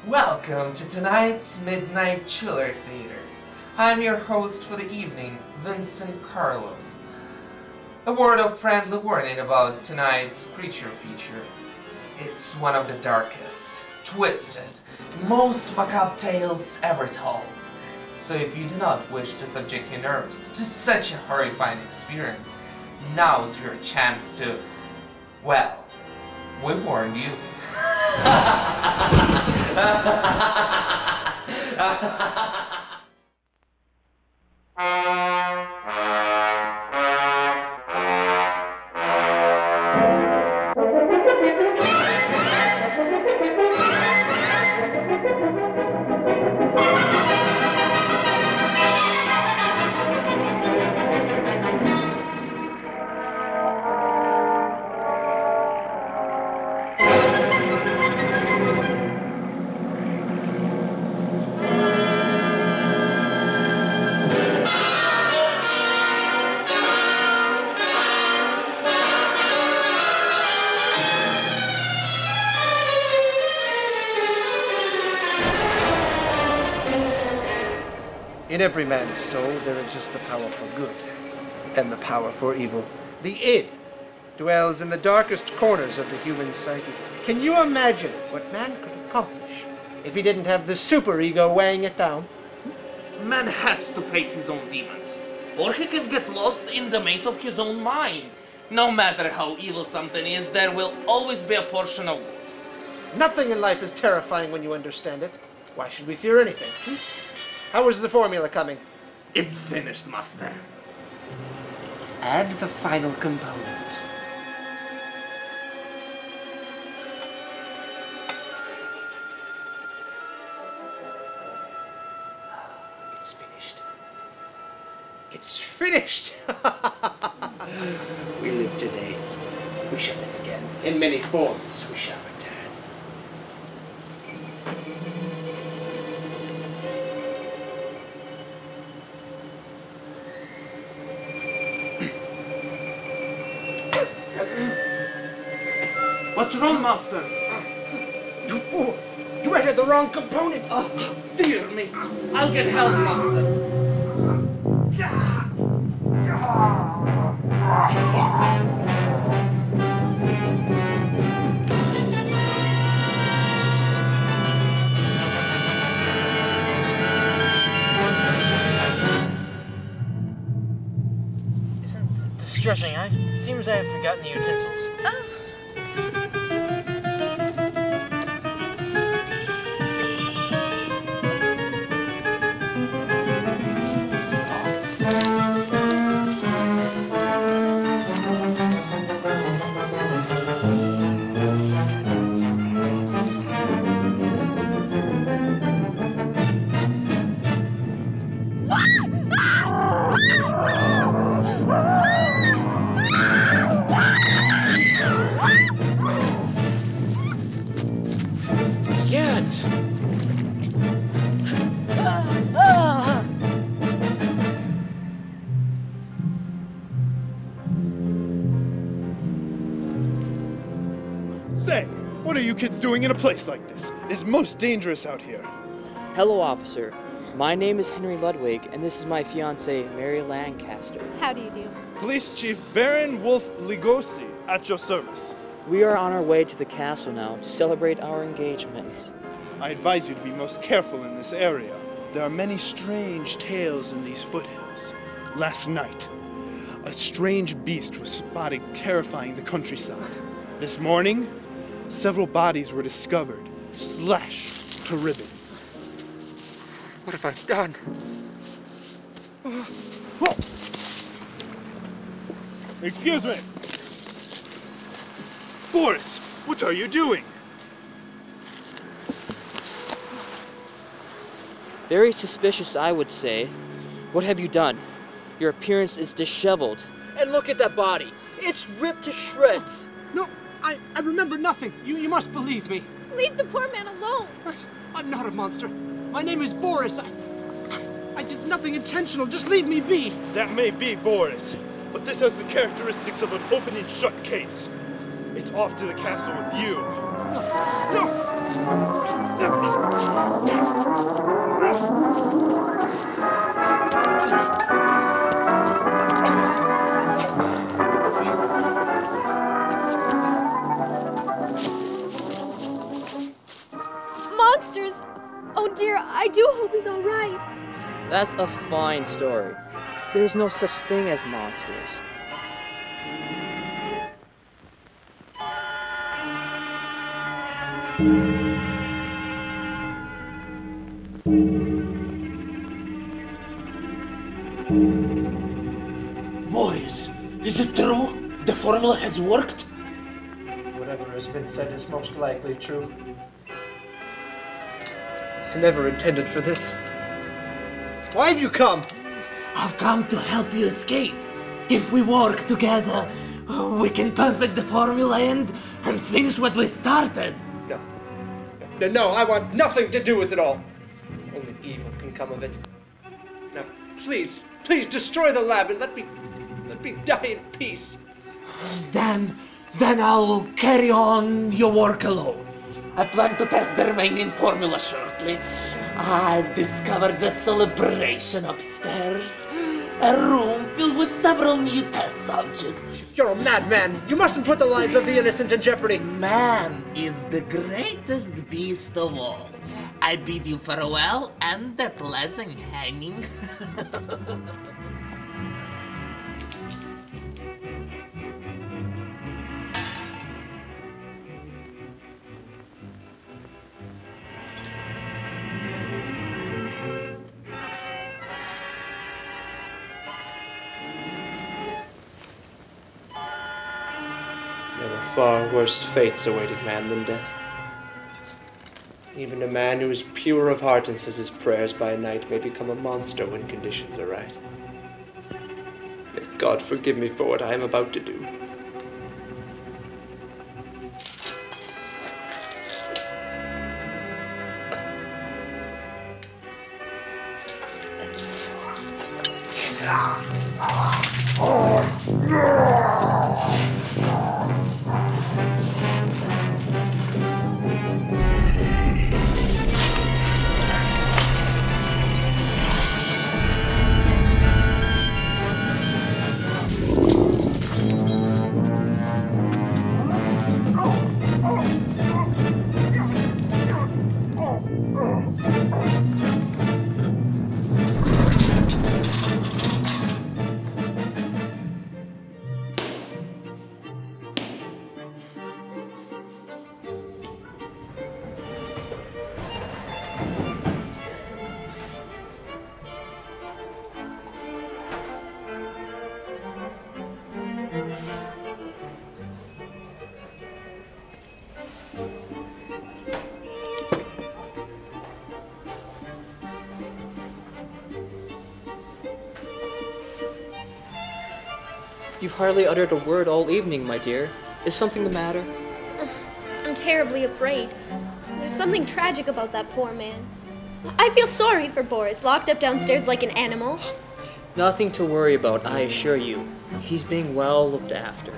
Welcome to tonight's Midnight Chiller Theater. I'm your host for the evening, Vincent Karloff. A word of friendly warning about tonight's creature feature. It's one of the darkest, twisted, most macabre tales ever told. So if you do not wish to subject your nerves to such a horrifying experience, now's your chance to, well, we warned you. In every man's soul, there exists the power for good and the power for evil. The id dwells in the darkest corners of the human psyche. Can you imagine what man could accomplish if he didn't have the superego weighing it down? Man has to face his own demons, or he can get lost in the maze of his own mind. No matter how evil something is, there will always be a portion of good. Nothing in life is terrifying when you understand it. Why should we fear anything? How is the formula coming? It's finished, Master. Add the final component. It's finished. It's finished! If we live today, we shall live again. In many forms, we shall return. What's wrong, Master? You fool! You entered the wrong component! Oh, dear me. I'll get help, Master. Isn't distressing. It seems I have forgotten the utensils. Oh. Say, what are you kids doing in a place like this? It's most dangerous out here. Hello, officer. My name is Henry Ludwig, and this is my fiancée, Mary Lancaster. How do you do? Police Chief Baron Wolf Ligosi, at your service. We are on our way to the castle now to celebrate our engagement. I advise you to be most careful in this area. There are many strange tales in these foothills. Last night, a strange beast was spotted terrifying the countryside. This morning, several bodies were discovered, slashed to ribbons. What have I done? Excuse me. Boris, what are you doing? Very suspicious, I would say. What have you done? Your appearance is disheveled. And look at that body. It's ripped to shreds. No, I remember nothing. You must believe me. Leave the poor man alone. I'm not a monster. My name is Boris. I did nothing intentional. Just leave me be. That may be, Boris, but this has the characteristics of an open and shut case. It's off to the castle with you. Monsters! Oh dear, I do hope he's all right. That's a fine story. There's no such thing as monsters. Boris, is it true? The formula has worked? Whatever has been said is most likely true. I never intended for this. Why have you come? I've come to help you escape. If we work together, we can perfect the formula and finish what we started. No, I want nothing to do with it all. Only evil can come of it. Now, please destroy the lab and let me die in peace. Then I'll carry on your work alone. I plan to test the remaining formula shortly. I've discovered the celebration upstairs. A room filled with several new test subjects. You're a madman. You mustn't put the lives of the innocent in jeopardy. Man is the greatest beast of all. I bid you farewell and a pleasant hanging. There are far worse fates awaiting man than death. Even a man who is pure of heart and says his prayers by night may become a monster when conditions are right. May God forgive me for what I am about to do. You've hardly uttered a word all evening, my dear. Is something the matter? I'm terribly afraid. There's something tragic about that poor man. I feel sorry for Boris, locked up downstairs like an animal. Nothing to worry about, I assure you. He's being well looked after.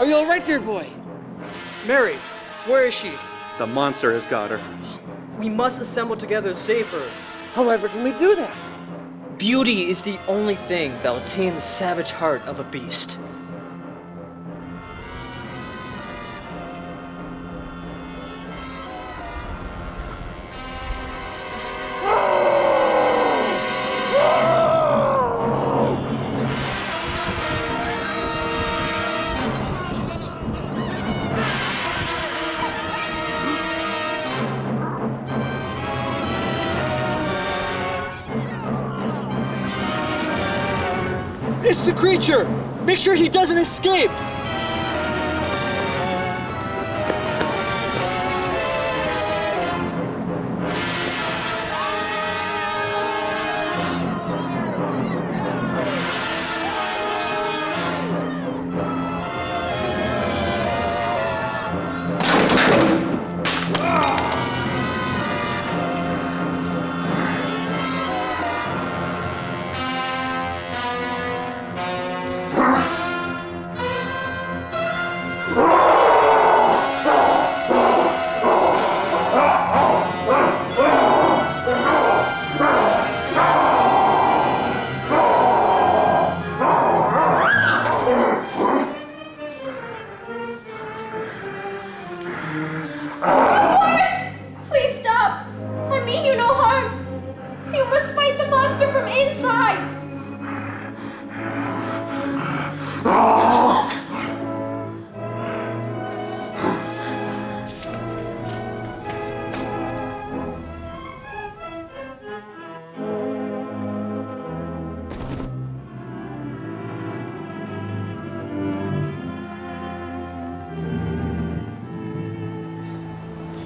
you all right, dear boy? Mary, where is she? The monster has got her. We must assemble together to save her. However can we do that? Beauty is the only thing that will tame the savage heart of a beast. It's the creature! Make sure he doesn't escape!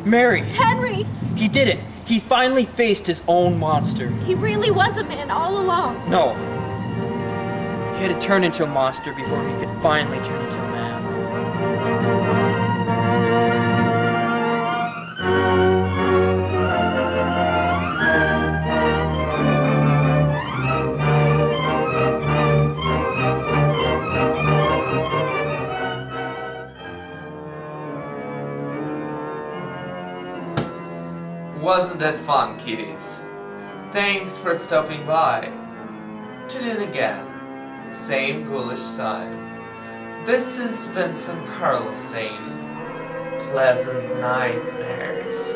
Mary! Henry! He did it! He finally faced his own monster. He really was a man all along. No. He had to turn into a monster before he could finally turn into a man. Wasn't that fun, kiddies? Thanks for stopping by. Tune in again, same ghoulish time. This is Vincent Karloff saying, pleasant nightmares.